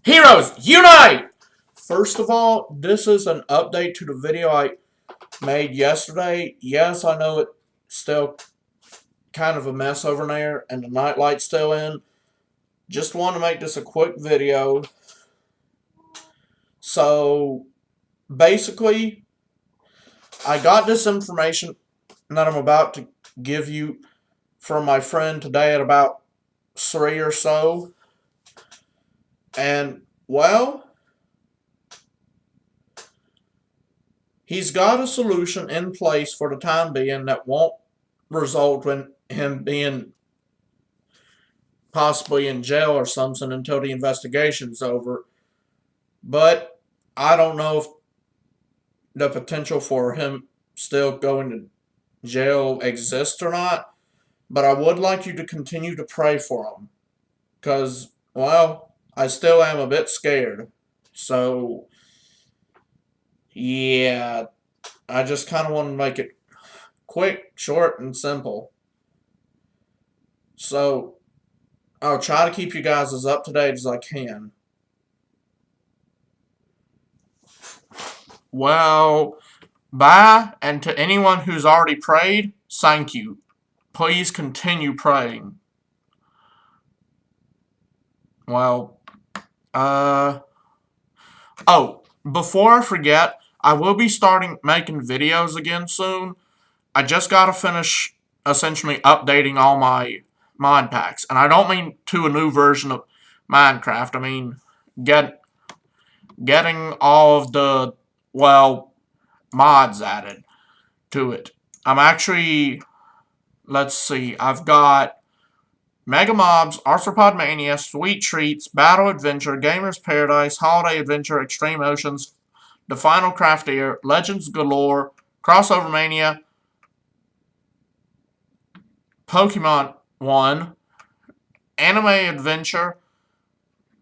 Heroes, unite! First of all, this is an update to the video I made yesterday. Yes, I know it's still kind of a mess over there and the nightlight's still in. Just want to make this a quick video. So, basically, I got this information that I'm about to give you from my friend today at about 3 or so. And, well, he's got a solution in place for the time being that won't result in him being possibly in jail or something until the investigation's over. But I don't know if the potential for him still going to jail exists or not. But I would like you to continue to pray for him. Because, well, I still am a bit scared. So, yeah, I just kind of want to make it quick, short, and simple. So, I'll try to keep you guys as up to date as I can. Well, bye, and to anyone who's already prayed, thank you. Please continue praying. Well, oh, before I forget, I will be starting making videos again soon. I just gotta finish essentially updating all my mod packs. And I don't mean to a new version of Minecraft. I mean, getting all of the, well, mods added to it. I'm actually, let's see, I've got Mega Mobs, Arthropod Mania, Sweet Treats, Battle Adventure, Gamers Paradise, Holiday Adventure, Extreme Oceans, The Final Craftier, Legends Galore, Crossover Mania, Pokemon 1, Anime Adventure,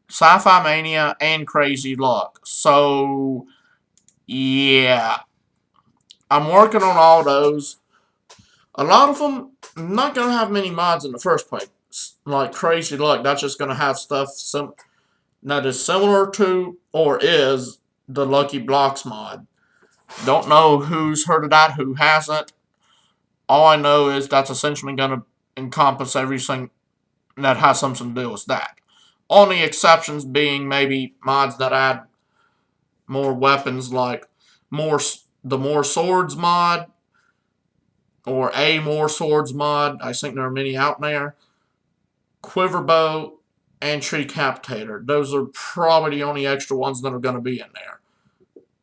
Sci-Fi Mania, and Crazy Luck. So, yeah. I'm working on all those. A lot of them not going to have many mods in the first place. Like Crazy Luck, that's just going to have stuff that is similar to or is the Lucky Blocks mod. Don't know who's heard of that, who hasn't. All I know is that's essentially going to encompass everything that has something to do with that. Only exceptions being maybe mods that add more weapons, like the More Swords mod or a More Swords mod. I think there are many out there. Quiver Bow and Tree Capitator. Those are probably the only extra ones that are going to be in there.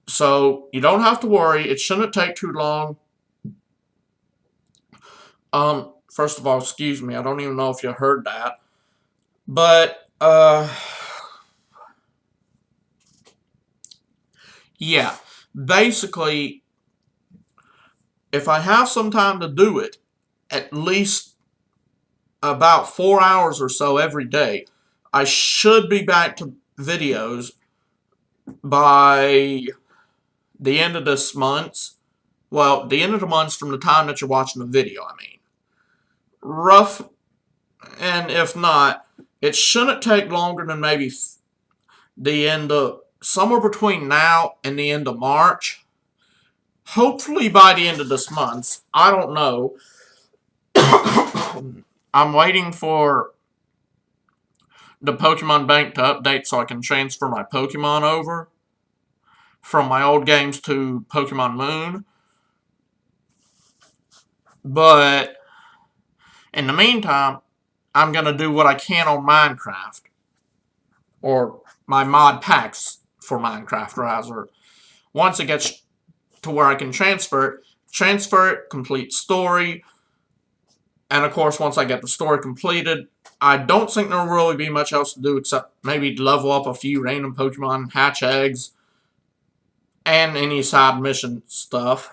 So you don't have to worry. It shouldn't take too long. First of all, excuse me. I don't even know if you heard that. But, yeah. Basically, if I have some time to do it, at least about 4 hours or so every day, I should be back to videos by the end of this month. Well, the end of the month from the time that you're watching the video, I mean. Rough, and if not, it shouldn't take longer than maybe the end of, somewhere between now and the end of March. Hopefully by the end of this month. I don't know. I'm waiting for the Pokemon Bank to update so I can transfer my Pokemon over from my old games to Pokemon Moon. But in the meantime, I'm going to do what I can on Minecraft. Or my mod packs for Minecraft, rather. Once it gets to where I can transfer it, complete story. And of course, once I get the story completed, I don't think there will really be much else to do except maybe level up a few random Pokemon, hatch eggs, and any side mission stuff.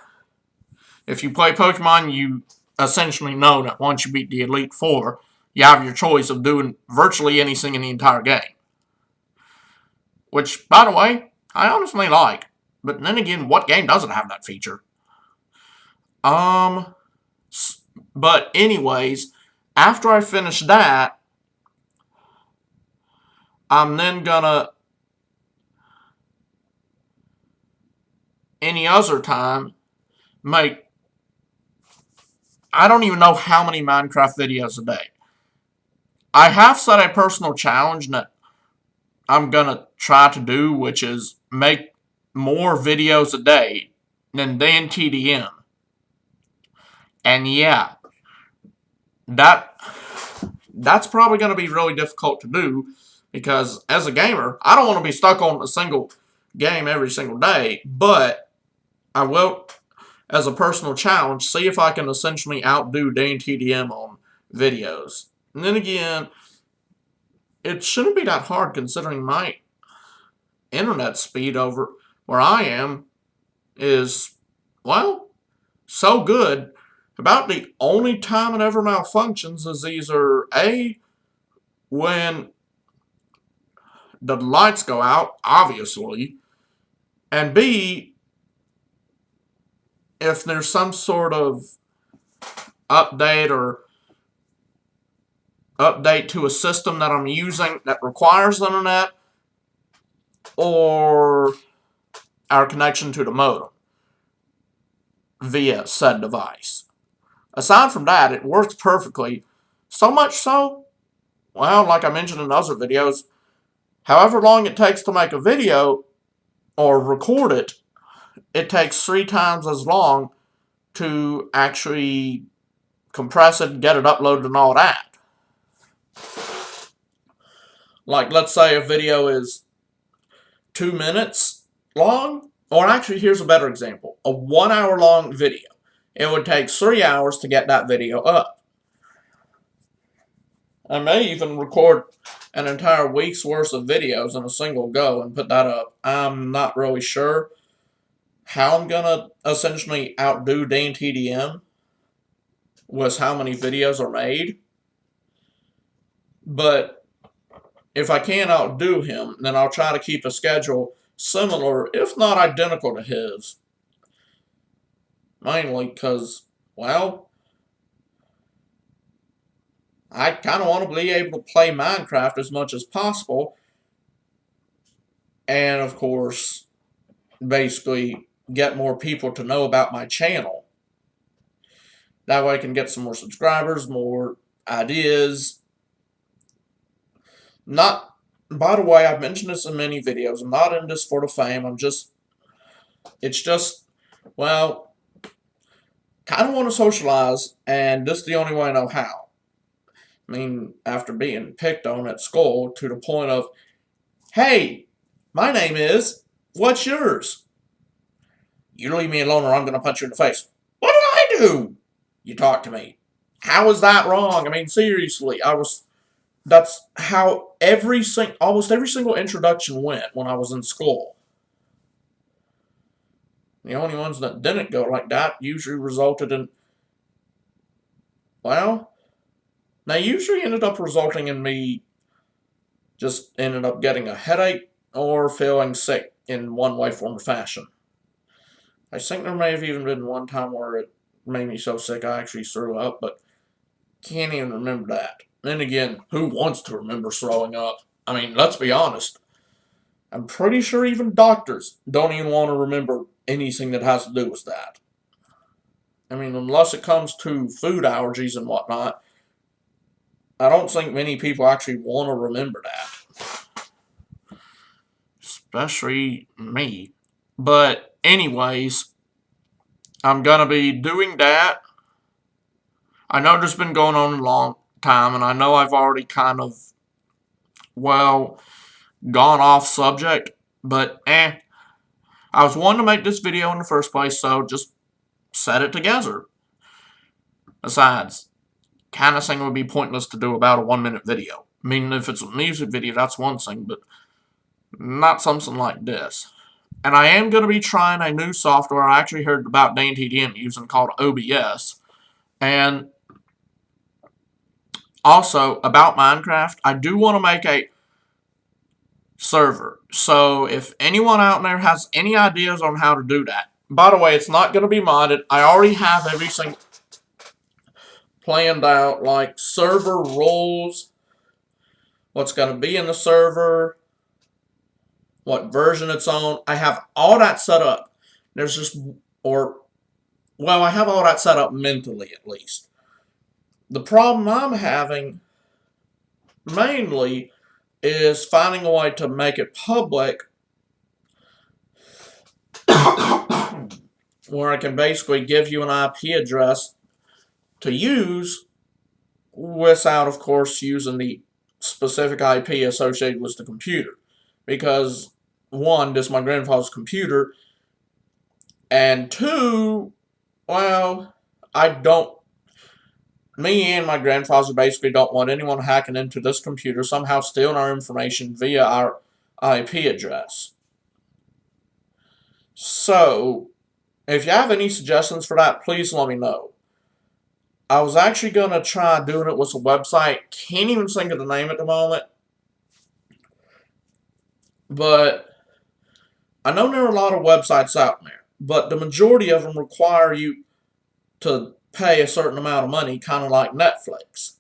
If you play Pokemon, you essentially know that once you beat the Elite Four, you have your choice of doing virtually anything in the entire game. Which, by the way, I honestly like. But then again, what game doesn't have that feature? But anyways, after I finish that, I'm then gonna any other time, make, I don't even know how many Minecraft videos a day. I have set a personal challenge that I'm gonna try to do, which is make more videos a day than DanTDM. And yeah, that's probably gonna be really difficult to do, because as a gamer, I don't want to be stuck on a single game every single day, but I will, as a personal challenge, see if I can essentially outdo DanTDM on videos. And then again, it shouldn't be that hard considering my internet speed over where I am is, well, so good. About the only time it ever malfunctions is either A, when the lights go out, obviously, and B, if there's some sort of update to a system that I'm using that requires internet, or our connection to the modem via said device. Aside from that, it works perfectly. So much so, well, like I mentioned in other videos, however long it takes to make a video or record it, it takes 3 times as long to actually compress it, get it uploaded, and all that. Like, let's say a video is 2 minutes long, or actually, here's a better example. A 1 hour long video. It would take 3 hours to get that video up. I may even record an entire week's worth of videos in a single go and put that up. I'm not really sure how I'm going to essentially outdo DanTDM with how many videos are made. But if I can't outdo him, then I'll try to keep a schedule similar, if not identical to his. Mainly because, well, I kind of want to be able to play Minecraft as much as possible. And, of course, basically get more people to know about my channel. That way I can get some more subscribers, more ideas. Not, by the way, I've mentioned this in many videos. I'm not in this for the fame. It's just, well, kind of want to socialize, and this is the only way I know how. I mean, after being picked on at school to the point of, hey, my name is, what's yours? You leave me alone or I'm going to punch you in the face. What did I do? You talk to me. How is that wrong? I mean, seriously, that's how almost every single introduction went when I was in school. The only ones that didn't go like that usually resulted in, well, they usually ended up resulting in me just ended up getting a headache or feeling sick in one way, form, or fashion. I think there may have even been one time where it made me so sick I actually threw up, but can't even remember that. Then again, who wants to remember throwing up? I mean, let's be honest. I'm pretty sure even doctors don't even want to remember anything that has to do with that. I mean, unless it comes to food allergies and whatnot, I don't think many people actually want to remember that. Especially me. But anyways, I'm going to be doing that. I know this has been going on a long time, and I know I've already kind of, well, gone off subject, but I was wanting to make this video in the first place, so just set it together. Besides, kind of thing it would be pointless to do about a 1-minute video. I mean, if it's a music video, that's one thing, but not something like this. And I am going to be trying a new software I actually heard about DanTDM using called OBS. And also, about Minecraft, I do want to make a server. So, if anyone out there has any ideas on how to do that. By the way, it's not going to be modded. I already have everything planned out, like server roles, what's going to be in the server, what version it's on. I have all that set up. There's just, or, well, I have all that set up mentally at least. The problem I'm having mainly is finding a way to make it public where I can basically give you an IP address to use without, of course, using the specific IP associated with the computer. Because, one, this is my grandfather's computer, and two, well, me and my grandfather basically don't want anyone hacking into this computer, somehow stealing our information via our IP address. So, if you have any suggestions for that, please let me know. I was actually going to try doing it with a website. Can't even think of the name at the moment. But I know there are a lot of websites out there. But the majority of them require you to pay a certain amount of money, kind of like Netflix.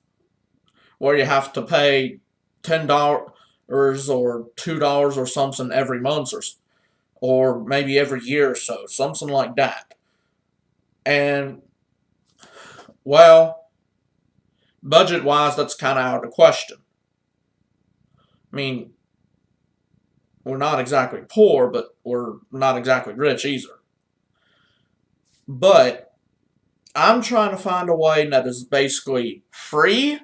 Where you have to pay $10 or $2 or something every month or maybe every year or so. Something like that. And, well, budget-wise, that's kind of out of the question. I mean, we're not exactly poor, but we're not exactly rich either. But I'm trying to find a way that is basically free,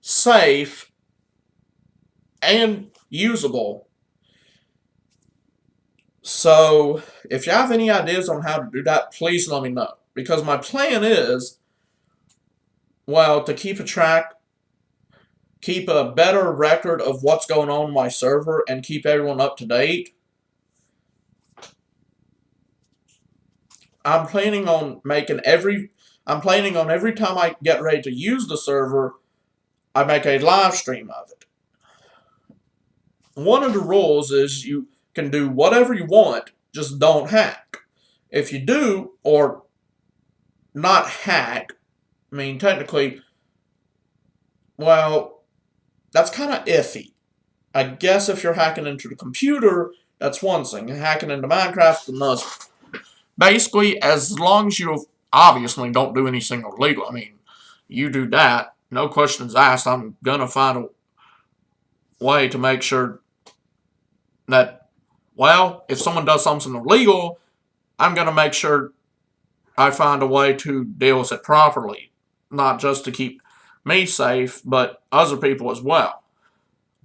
safe, and usable. So, if you have any ideas on how to do that, please let me know. Because my plan is, well, to keep a better record of what's going on my server and keep everyone up to date. I'm planning on every time I get ready to use the server, I make a live stream of it. One of the rules is you can do whatever you want, just don't hack. If you do, or not hack, I mean, technically, well, that's kind of iffy. I guess if you're hacking into the computer, that's one thing. Hacking into Minecraft, another. Basically, as long as you obviously don't do anything illegal. I mean, you do that, no questions asked. I'm going to find a way to make sure that, well, if someone does something illegal, I'm going to make sure I find a way to deal with it properly. Not just to keep me safe, but other people as well.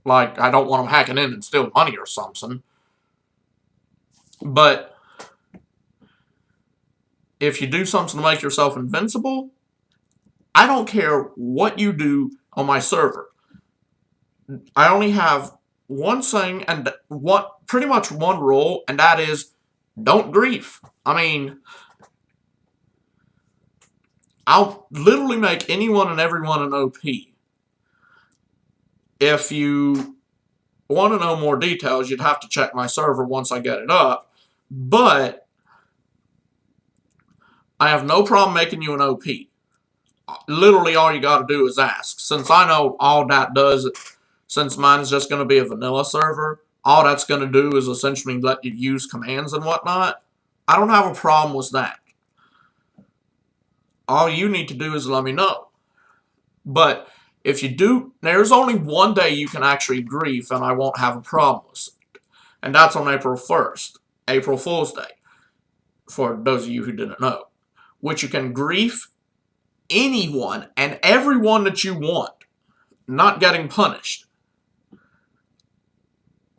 Like, I don't want them hacking in and steal money or something. But if you do something to make yourself invincible, I don't care what you do on my server. I only have one thing and pretty much one rule, and that is don't grief. I mean, I'll literally make anyone and everyone an OP. If you want to know more details, you'd have to check my server once I get it up. But I have no problem making you an OP. Literally all you got to do is ask. Since I know all that does, since mine is just going to be a vanilla server, all that's going to do is essentially let you use commands and whatnot. I don't have a problem with that. All you need to do is let me know. But if you do, there's only one day you can actually grief and I won't have a problem with it. And that's on April 1st, April Fool's Day, for those of you who didn't know. Which you can grief anyone and everyone that you want, not getting punished.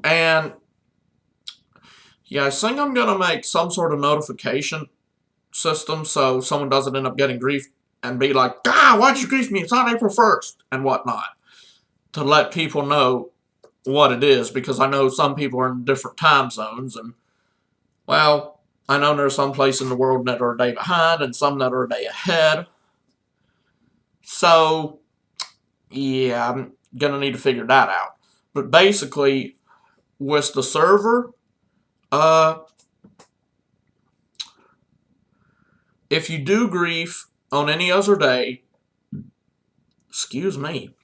And yeah, I think I'm going to make some sort of notification system so someone doesn't end up getting grief and be like, ah, why'd you grief me? It's on April 1st and whatnot. To let people know what it is, because I know some people are in different time zones, and, well, I know there's some places in the world that are a day behind and some that are a day ahead. So, yeah, I'm going to need to figure that out. But basically, with the server, if you do grief on any other day, excuse me,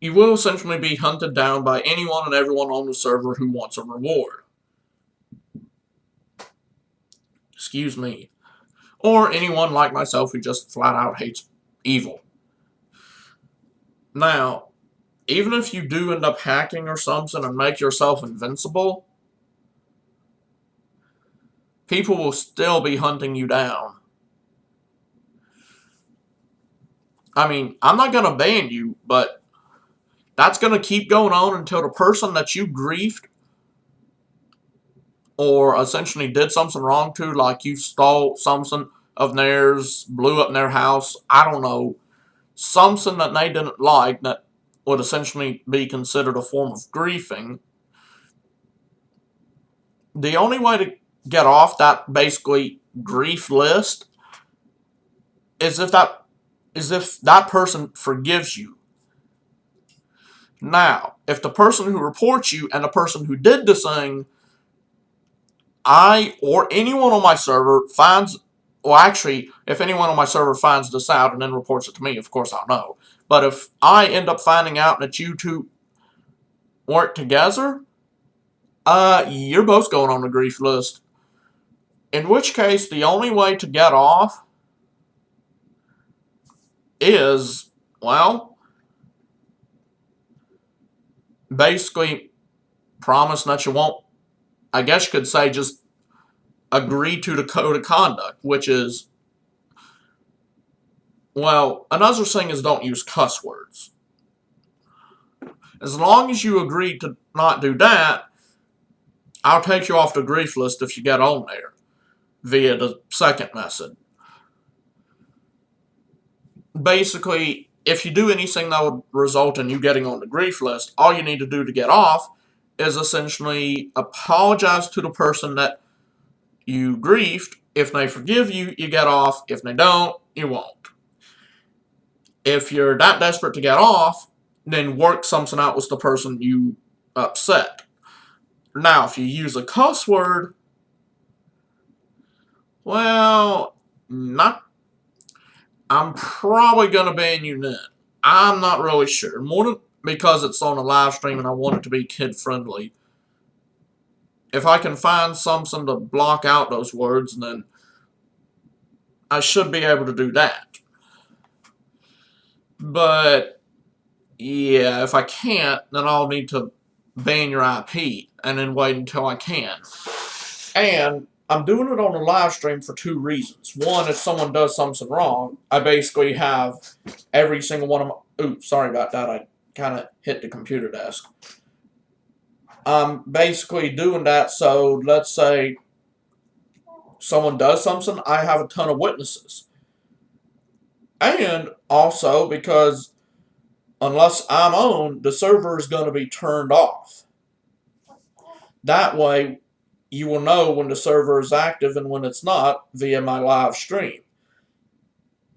you will essentially be hunted down by anyone and everyone on the server who wants a reward. Excuse me. Or anyone like myself who just flat out hates evil. Now, even if you do end up hacking or something and make yourself invincible, people will still be hunting you down. I mean, I'm not going to ban you, but that's going to keep going on until the person that you griefed or essentially did something wrong to, like you stole something of theirs, blew up their house, I don't know, something that they didn't like that would essentially be considered a form of griefing. The only way to get off that basically grief list is if that person forgives you. Now, if the person who reports you and the person who did the thing, I or anyone on my server finds, well, actually, if anyone on my server finds this out and then reports it to me, of course I'll know. But if I end up finding out that you two work together, you're both going on the grief list. In which case, the only way to get off is, well, basically promise that you won't, I guess you could say, just agree to the code of conduct, which is, well, another thing is don't use cuss words. As long as you agree to not do that, I'll take you off the grief list if you get on there via the second method. Basically, if you do anything that would result in you getting on the grief list, all you need to do to get off is essentially apologize to the person that you griefed. If they forgive you, you get off. If they don't, you won't. If you're that desperate to get off, then work something out with the person you upset. Now, if you use a cuss word, well, I'm probably going to ban you then. I'm not really sure. More than because it's on a live stream and I want it to be kid-friendly. If I can find something to block out those words, then I should be able to do that. But, yeah, if I can't, then I'll need to ban your IP and then wait until I can. And I'm doing it on a live stream for two reasons. One, if someone does something wrong, I basically have every single one of my... Oops, sorry about that. I kind of hit the computer desk. I'm basically doing that so, let's say someone does something, I have a ton of witnesses. And also because unless I'm on, the server is going to be turned off. That way, you will know when the server is active and when it's not via my live stream.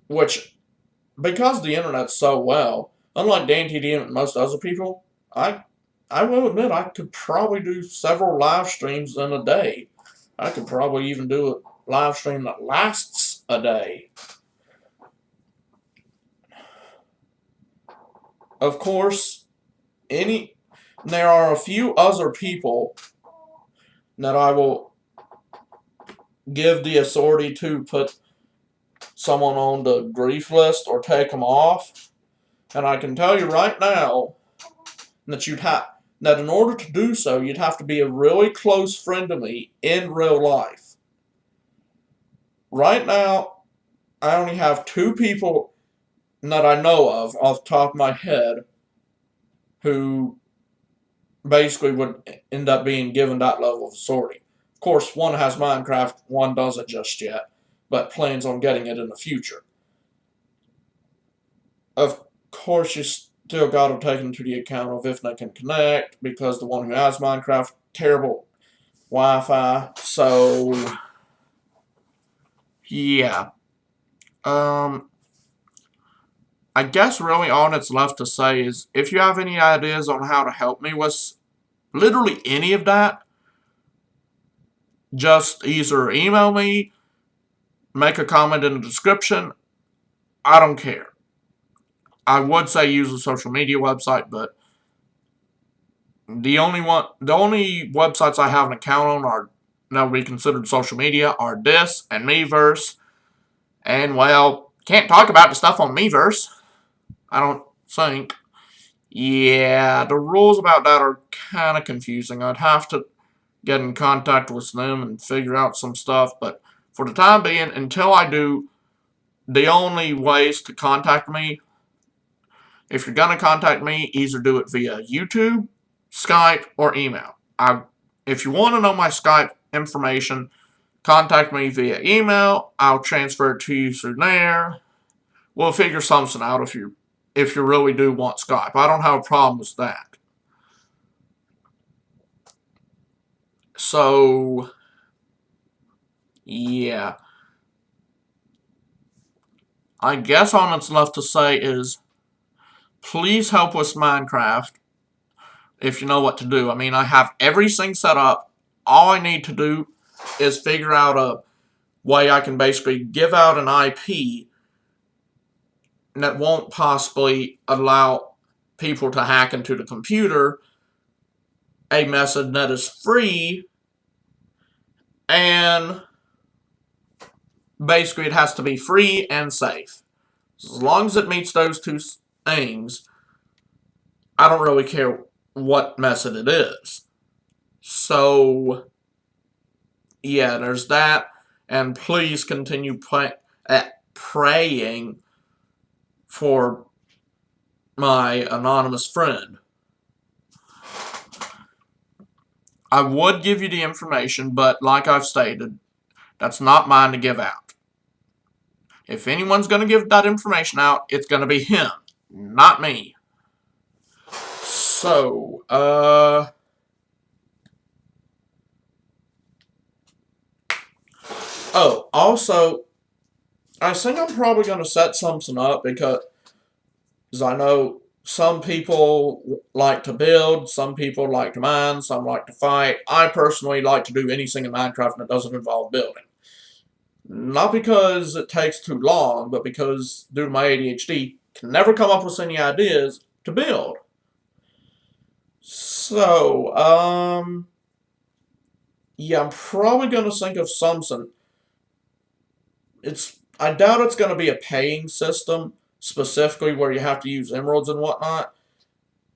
Which, because the internet's so well, unlike DanTD and most other people, I will admit I could probably do several live streams in a day. I could probably even do a live stream that lasts a day. Of course, there are a few other people that I will give the authority to put someone on the grief list or take them off. And I can tell you right now that that in order to do so, you'd have to be a really close friend to me in real life. Right now, I only have 2 people that I know of off the top of my head who basically would end up being given that level of authority. Of course, one has Minecraft, one doesn't just yet, but plans on getting it in the future. Of course, you still got to take into the account of if they can connect, because the one who has Minecraft, terrible Wi-Fi, so yeah. I guess really all that's left to say is if you have any ideas on how to help me with literally any of that, just either email me, make a comment in the description. I don't care. I would say use a social media website, but the only websites I have an account on are that would be considered social media are Dis and Miiverse. And, well, can't talk about the stuff on Miiverse, I don't think. Yeah, the rules about that are kind of confusing. I'd have to get in contact with them and figure out some stuff, but for the time being, until I do, the only ways to contact me, if you're going to contact me, either do it via YouTube, Skype, or email. If you want to know my Skype information, contact me via email. I'll transfer it to you through there. We'll figure something out if you really do want Skype. I don't have a problem with that. So, yeah. I guess all that's left to say is, please help with Minecraft if you know what to do. I mean, I have everything set up. All I need to do is figure out a way I can basically give out an IP that won't possibly allow people to hack into the computer, a method that is free, and basically it has to be free and safe. As long as it meets those two things, I don't really care what method it is. So, yeah, there's that. And please continue praying for my anonymous friend. I would give you the information, but like I've stated, that's not mine to give out. If anyone's going to give that information out, it's going to be him, not me. So, oh, also, I think I'm probably going to set something up because I know some people like to build, some people like to mine, some like to fight. I personally like to do anything in Minecraft that doesn't involve building. Not because it takes too long, but because, due to my ADHD, can never come up with any ideas to build. So, yeah, I'm probably going to think of something. I doubt it's going to be a paying system, specifically where you have to use emeralds and whatnot.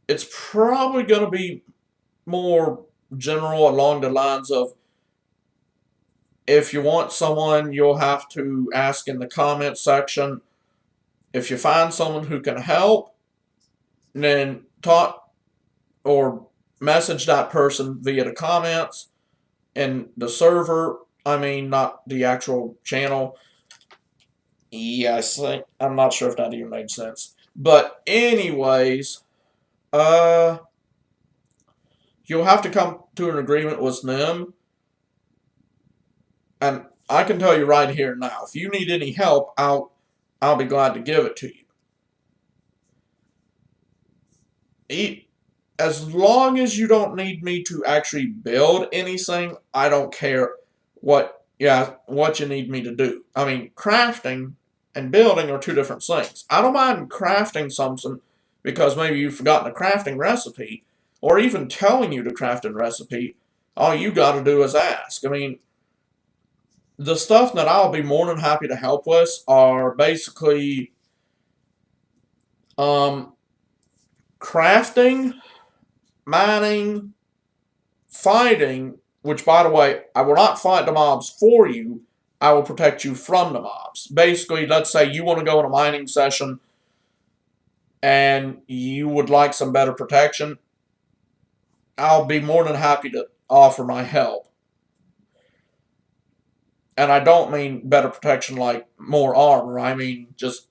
It's probably going to be more general along the lines of, if you want someone, you'll have to ask in the comment section. If you find someone who can help, then talk or message that person via the comments and the server. I mean, not the actual channel. Yes, I'm not sure if that even made sense. But anyways, you'll have to come to an agreement with them. And I can tell you right here now, if you need any help, I'll be glad to give it to you. As long as you don't need me to actually build anything, I don't care what you need me to do. I mean, crafting and building are two different things. I don't mind crafting something because maybe you've forgotten a crafting recipe, or even telling you to craft a recipe. All you got to do is ask. I mean, the stuff that I'll be more than happy to help with are basically crafting, mining, fighting, which, by the way, I will not fight the mobs for you. I will protect you from the mobs. Basically, let's say you want to go on a mining session and you would like some better protection. I'll be more than happy to offer my help. And I don't mean better protection like more armor. I mean just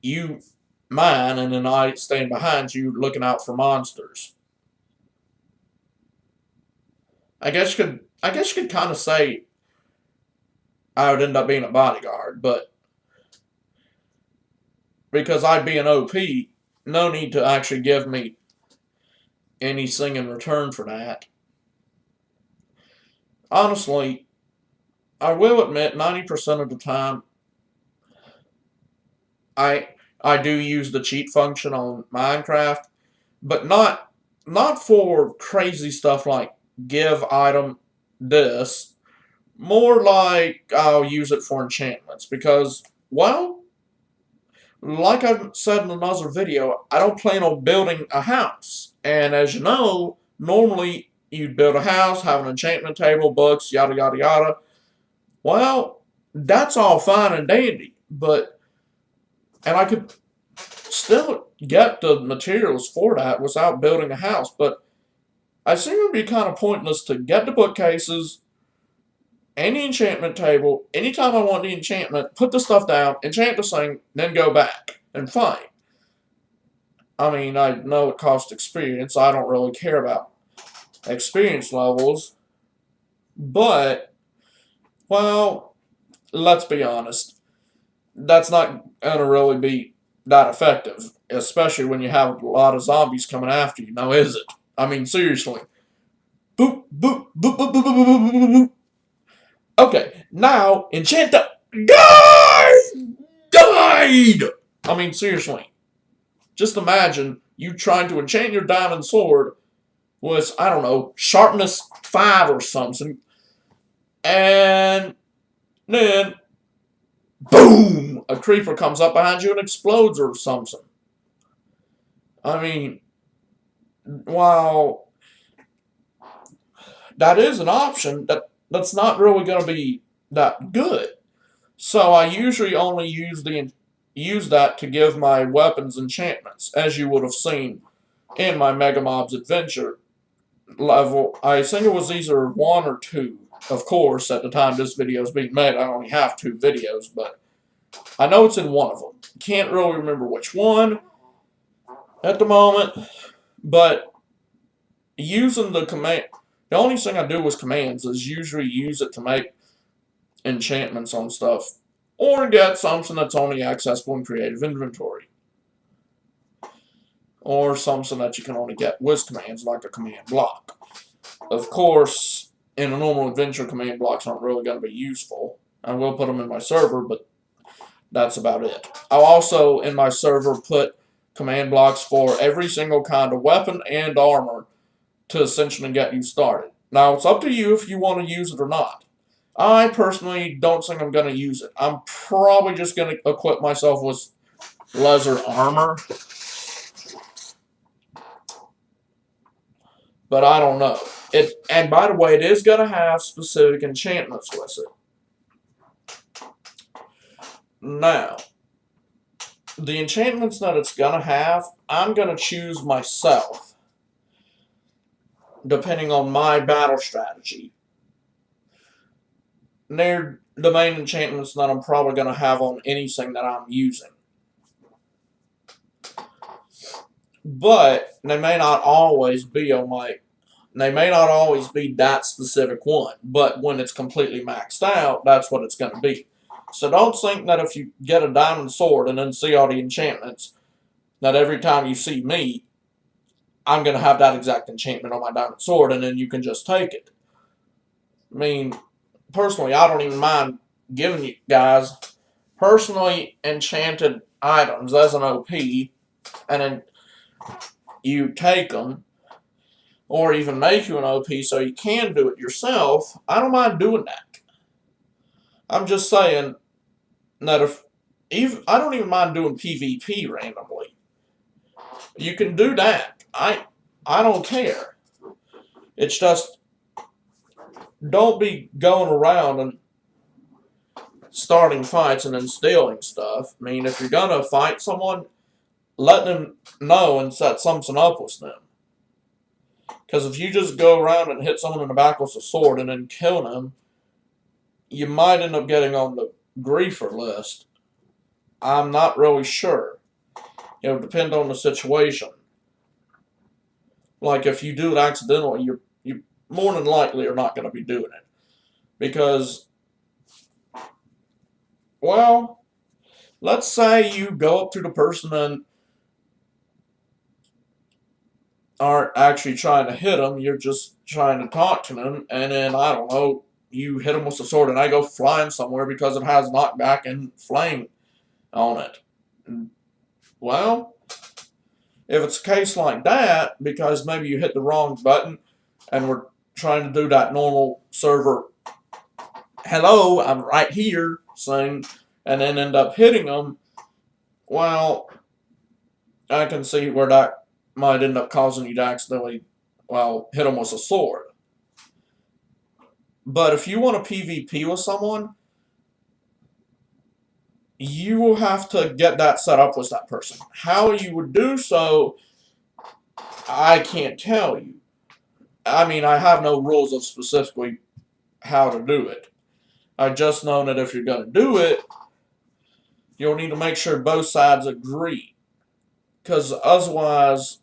you mine and then I stand behind you looking out for monsters. I guess you could kind of say I would end up being a bodyguard, but because I'd be an OP, no need to actually give me anything in return for that. Honestly, I will admit 90% of the time I do use the cheat function on Minecraft, but not for crazy stuff like give item this. More like I'll use it for enchantments because, well, like I've said in another video, I don't plan on building a house. And as you know, normally you'd build a house, have an enchantment table, books, yada yada yada. Well, that's all fine and dandy, and I could still get the materials for that without building a house, but I think it would be kind of pointless to get the bookcases, any enchantment table, anytime I want the enchantment, put the stuff down, enchant the thing, then go back and fight. I mean, I know it costs experience. I don't really care about experience levels, but, well, let's be honest. That's not going to really be that effective, especially when you have a lot of zombies coming after you. Now, is it? I mean, seriously. Boop, boop, boop, boop, boop, boop, boop, boop, boop. Okay, now, enchant the... Died! I mean, seriously. Just imagine you trying to enchant your diamond sword with, I don't know, sharpness 5 or something. And then, boom! A creeper comes up behind you and explodes or something. I mean, while that is an option, that's not really going to be that good. So I usually only use that to give my weapons enchantments, as you would have seen in my Mega Mobs Adventure level. I think it was either 1 or 2. Of course, at the time this video is being made, I only have 2 videos, but I know it's in one of them. Can't really remember which one at the moment, but using the command, the only thing I do with commands is usually use it to make enchantments on stuff, or get something that's only accessible in creative inventory, or something that you can only get with commands, like a command block. Of course, in a normal adventure, command blocks aren't really going to be useful. I will put them in my server, but that's about it. I'll also, in my server, put command blocks for every single kind of weapon and armor to essentially get you started. Now, it's up to you if you want to use it or not. I personally don't think I'm going to use it. I'm probably just going to equip myself with leather armor. But I don't know. And by the way, it is going to have specific enchantments with it. Now, the enchantments that it's going to have, I'm going to choose myself, depending on my battle strategy. They're the main enchantments that I'm probably going to have on anything that I'm using. But they may not always be on they may not always be that specific one. But when it's completely maxed out, that's what it's going to be. So don't think that if you get a diamond sword and then see all the enchantments, that every time you see me, I'm going to have that exact enchantment on my diamond sword and then you can just take it. I mean, personally, I don't even mind giving you guys personally enchanted items as an OP, and then you take them, or even make you an OP so you can do it yourself. I don't mind doing that. I'm just saying that I don't even mind doing PvP randomly. You can do that. I don't care. It's just, don't be going around and starting fights and then stealing stuff. I mean, if you're gonna fight someone, let them know and set something up with them. Because if you just go around and hit someone in the back with a sword and then kill them, you might end up getting on the griefer list. I'm not really sure. It would depend on the situation. Like, if you do it accidentally, you more than likely are not going to be doing it. Because, well, let's say you go up to the person and aren't actually trying to hit them, you're just trying to talk to them, and then, I don't know, you hit them with a sword and I go flying somewhere because it has knockback and flame on it. Well, if it's a case like that, because maybe you hit the wrong button and were trying to do that normal server, hello, I'm right here, thing, and then end up hitting them, well, I can see where that might end up causing you to accidentally, well, hit them with a sword. But if you want to PvP with someone, you will have to get that set up with that person. How you would do so, I can't tell you. I mean, I have no rules of specifically how to do it. I just know that if you're going to do it, you'll need to make sure both sides agree. Because otherwise,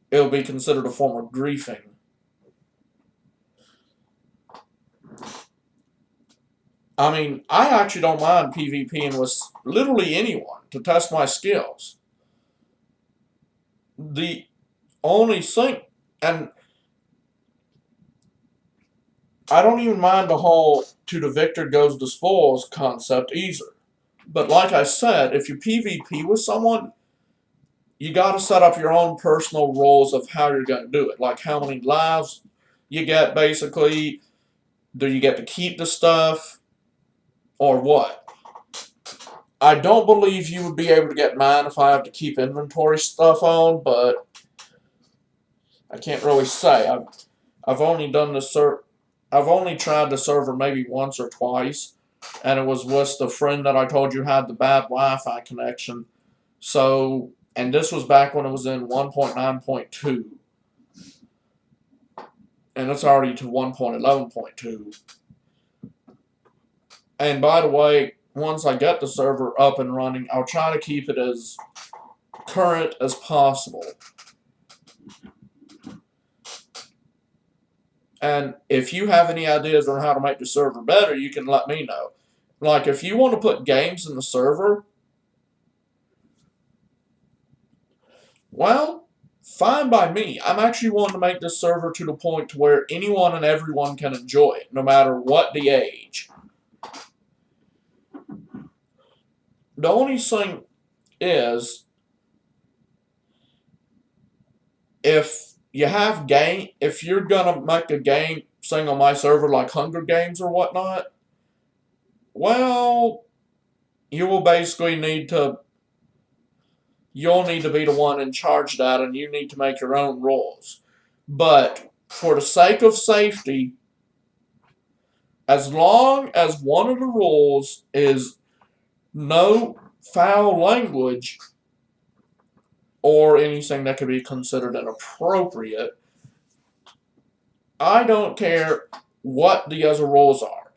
it'll be considered a form of griefing. I mean, I actually don't mind PvPing with literally anyone to test my skills. The only thing, and I don't even mind the whole to the victor goes the spoils concept either. But like I said, if you PvP with someone, you got to set up your own personal rules of how you're going to do it. Like how many lives you get, basically. Do you get to keep the stuff? Or what? I don't believe you would be able to get mine if I have to keep inventory stuff on, but I can't really say. I've only done the I've only tried the server maybe once or twice, and it was with the friend that I told you had the bad Wi-Fi connection. So, and this was back when it was in 1.9.2, and it's already to 1.11.2. And by the way, once I get the server up and running, I'll try to keep it as current as possible. And if you have any ideas on how to make the server better, you can let me know. Like, if you want to put games in the server, well, fine by me. I'm actually wanting to make this server to the point to where anyone and everyone can enjoy it, no matter what the age. The only thing is, if you're gonna make a game thing on my server like Hunger Games or whatnot, well, you'll need to be the one in charge of that, and you need to make your own rules. But for the sake of safety, as long as one of the rules is no foul language or anything that could be considered inappropriate, I don't care what the other rules are.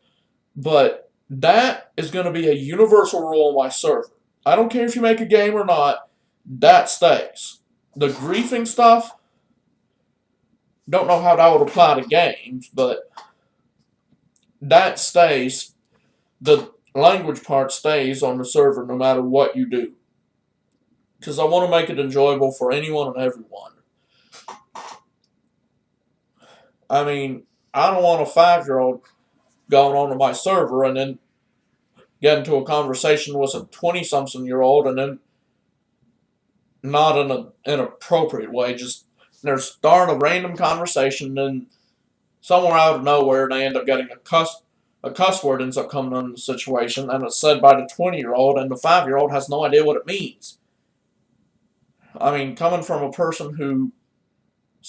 But that is going to be a universal rule on my server. I don't care if you make a game or not, that stays. The griefing stuff, don't know how that would apply to games, but that stays. The language part stays on the server no matter what you do. Because I want to make it enjoyable for anyone and everyone. I mean, I don't want a 5-year-old going onto my server and then get into a conversation with a 20-something-year-old and then not in an inappropriate way. Just they're starting a random conversation, and then somewhere out of nowhere they end up getting a cuss word ends up coming on the situation, and it's said by the 20-year-old, and the 5-year-old has no idea what it means. I mean, coming from a person who's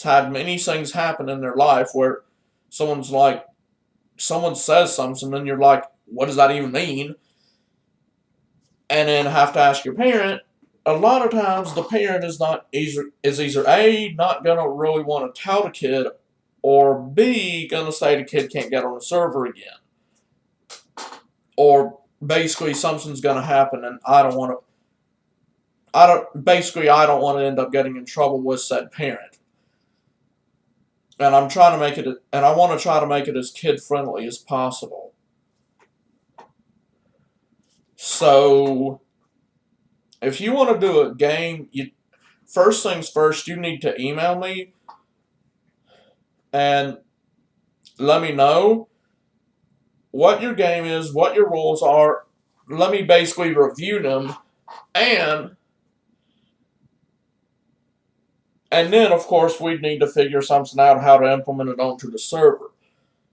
had many things happen in their life where someone says something, and you're like, what does that even mean? And then have to ask your parent. A lot of times, the parent is either A, not gonna really want to tell the kid, or B, gonna say the kid can't get on the server again, or basically something's gonna happen, and I don't want to end up getting in trouble with said parent. And I want to try to make it as kid friendly as possible. So, if you want to do a game, first things first, you need to email me and let me know what your game is, what your rules are. Let me basically review them, and And then, of course, we'd need to figure something out how to implement it onto the server.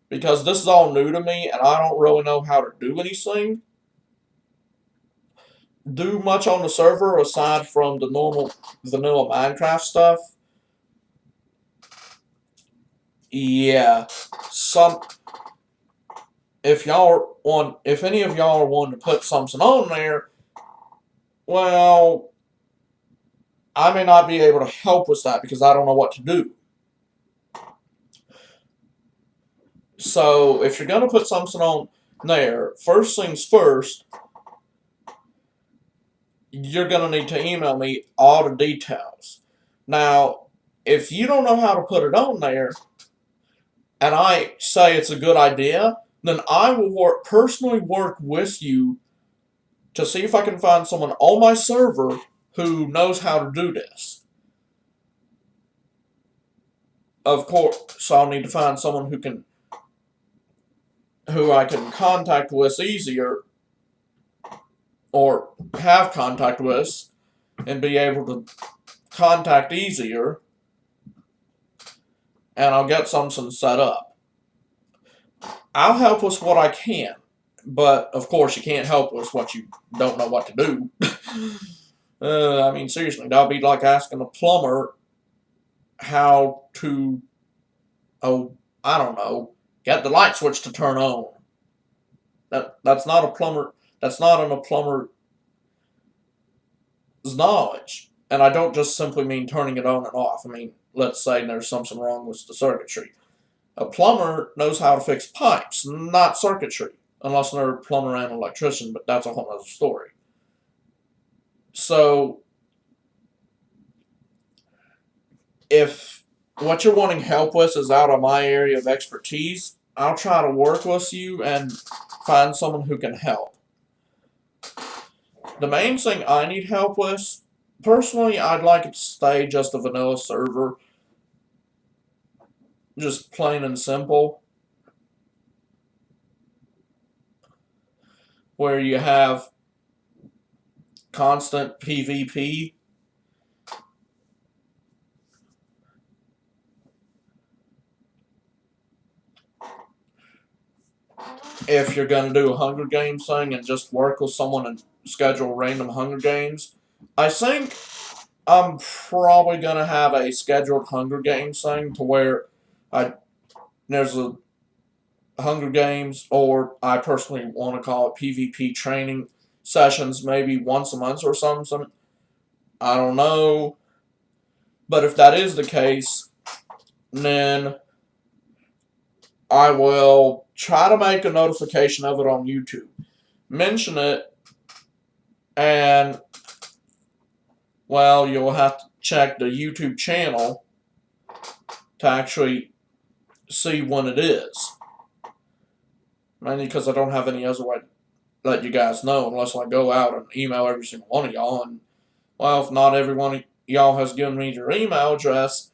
Because this is all new to me, and I don't really know how to do much on the server aside from the normal vanilla Minecraft stuff. Yeah, if any of y'all are wanting to put something on there, well, I may not be able to help with that because I don't know what to do. So if you're gonna put something on there, first things first, you're gonna need to email me all the details. Now, if you don't know how to put it on there, and I say it's a good idea, then I will personally work with you to see if I can find someone on my server who knows how to do this. Of course, I'll need to find someone who I can contact with easier, or have contact with, and be able to contact easier, and I'll get something set up. I'll help with what I can, but of course you can't help with what you don't know what to do. I mean, seriously, that'll be like asking a plumber how to, I don't know, get the light switch to turn on. That's not a plumber. That's not in a plumber's knowledge. And I don't just simply mean turning it on and off. I mean, let's say there's something wrong with the circuitry. A plumber knows how to fix pipes, not circuitry, unless they're a plumber and electrician, but that's a whole other story. So, if what you're wanting help with is out of my area of expertise, I'll try to work with you and find someone who can help. The main thing I need help with, personally, I'd like it to stay just a vanilla server. Just plain and simple. Where you have constant PvP. If you're going to do a Hunger Games thing and just work with someone and schedule random Hunger Games, I think I'm probably going to have a scheduled Hunger Games thing to where there's a Hunger Games, or I personally want to call it PvP training sessions, maybe once a month or something. I don't know. But if that is the case, then I will try to make a notification of it on YouTube. Mention it, and, well, you'll have to check the YouTube channel to actually see when it is. Mainly because I don't have any other way to let you guys know unless I go out and email every single one of y'all. And, well, if not every one of y'all has given me your email address,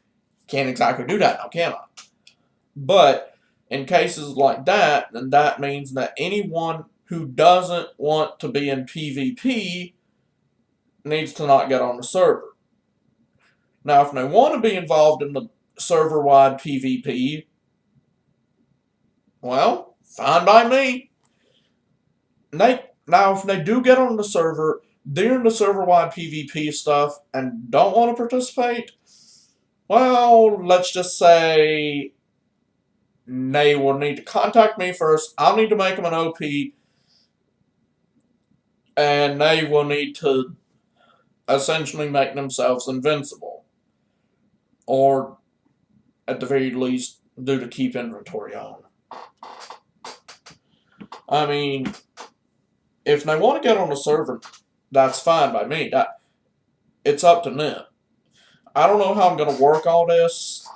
can't exactly do that now, can I? But in cases like that, then that means that anyone who doesn't want to be in PvP needs to not get on the server. Now, if they want to be involved in the server-wide PvP, well, fine by me. Now, if they do get on the server during the server-wide PvP stuff and don't want to participate, well, let's just say they will need to contact me first. I'll need to make them an OP, and they will need to essentially make themselves invincible, or at the very least do the keep inventory on. I mean, if they want to get on the server, that's fine by me. It's up to them. I don't know how I'm going to work all this.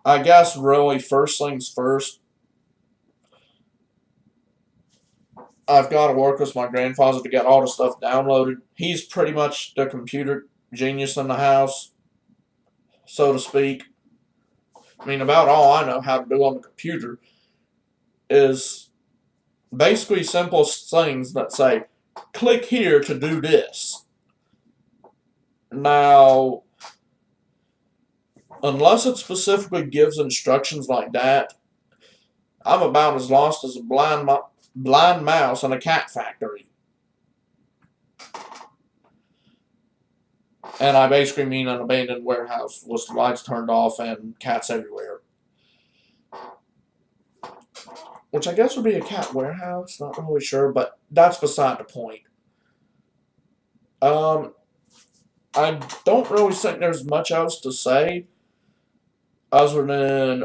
I guess really first things first, I've got to work with my grandfather to get all the stuff downloaded. He's pretty much the computer genius in the house, so to speak. I mean, about all I know how to do on the computer is basically simple things that say, click here to do this. Now, unless it specifically gives instructions like that, I'm about as lost as a blind mouse in a cat factory. And I basically mean an abandoned warehouse with the lights turned off and cats everywhere. Which I guess would be a cat warehouse, not really sure, but that's beside the point. I don't really think there's much else to say other than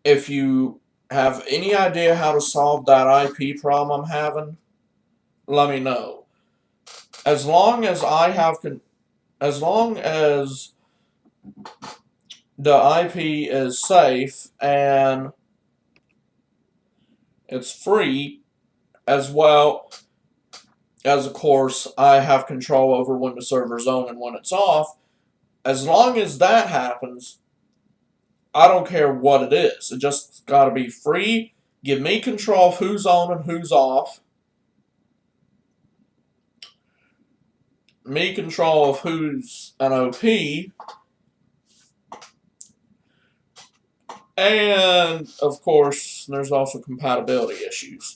if you have any idea how to solve that IP problem I'm having, let me know. As long as as long as the IP is safe and it's free, as well as, of course, I have control over when the server's on and when it's off. As long as that happens, I don't care what it is. It just got to be free. Give me control of who's on and who's off. Me control of who's an OP. And, of course, there's also compatibility issues.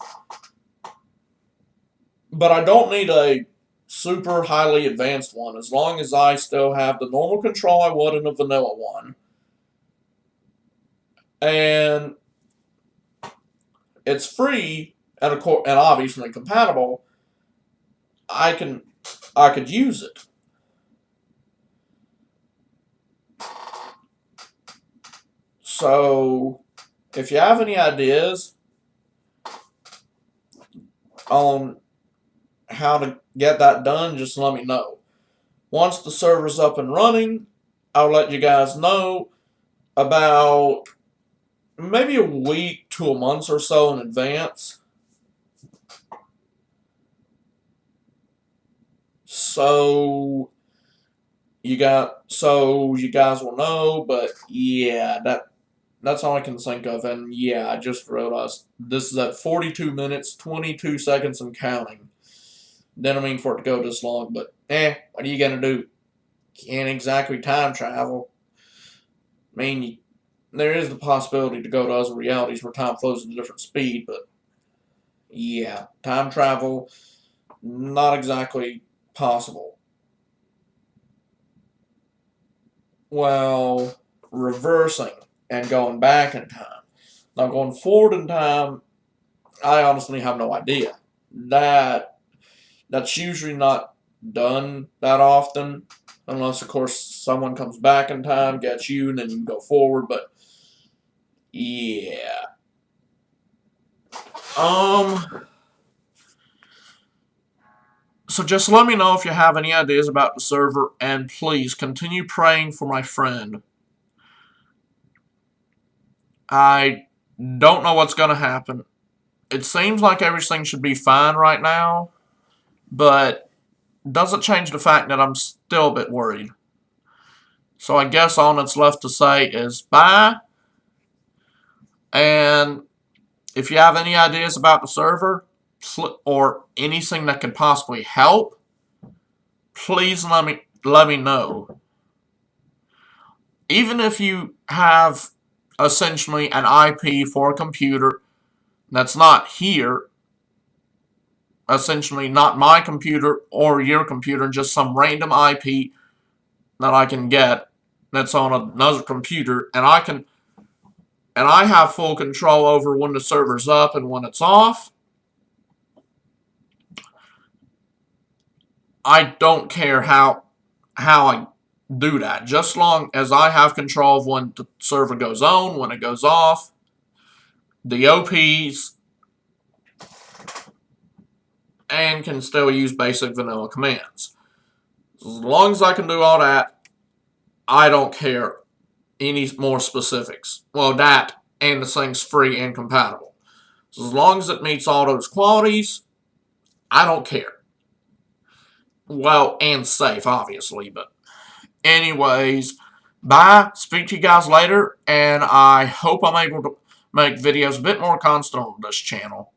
But I don't need a super highly advanced one, as long as I still have the normal control I would in a vanilla one. And it's free and obviously compatible. I could use it. So, if you have any ideas on how to get that done, just let me know. Once the server's up and running, I'll let you guys know about maybe a week to a month or so in advance. So you guys will know, but yeah, that's all I can think of. And yeah, I just realized this is at 42 minutes, 22 seconds and counting. Didn't mean for it to go this long, but what are you gonna do? Can't exactly time travel. I mean, there is the possibility to go to other realities where time flows at a different speed, but yeah, time travel, not exactly possible. Well, reversing and going back in time. Now, going forward in time, I honestly have no idea. That's usually not done that often, unless, of course, someone comes back in time, gets you, and then you can go forward, but yeah. So just let me know if you have any ideas about the server, and please continue praying for my friend. I don't know what's going to happen. It seems like everything should be fine right now, but doesn't change the fact that I'm still a bit worried. So I guess all that's left to say is bye. And if you have any ideas about the server or anything that could possibly help, please let me know. Even if you have essentially an IP for a computer that's not here, essentially not my computer or your computer, just some random IP that I can get that's on another computer, and I have full control over when the server's up and when it's off. I don't care how I do that, just long as I have control of when the server goes on, when it goes off, the OPs, and can still use basic vanilla commands. As long as I can do all that, I don't care any more specifics. Well, that and the thing's free and compatible. So as long as it meets all those qualities, I don't care. Well, and safe, obviously, but anyways, bye. Speak to you guys later, and I hope I'm able to make videos a bit more constant on this channel.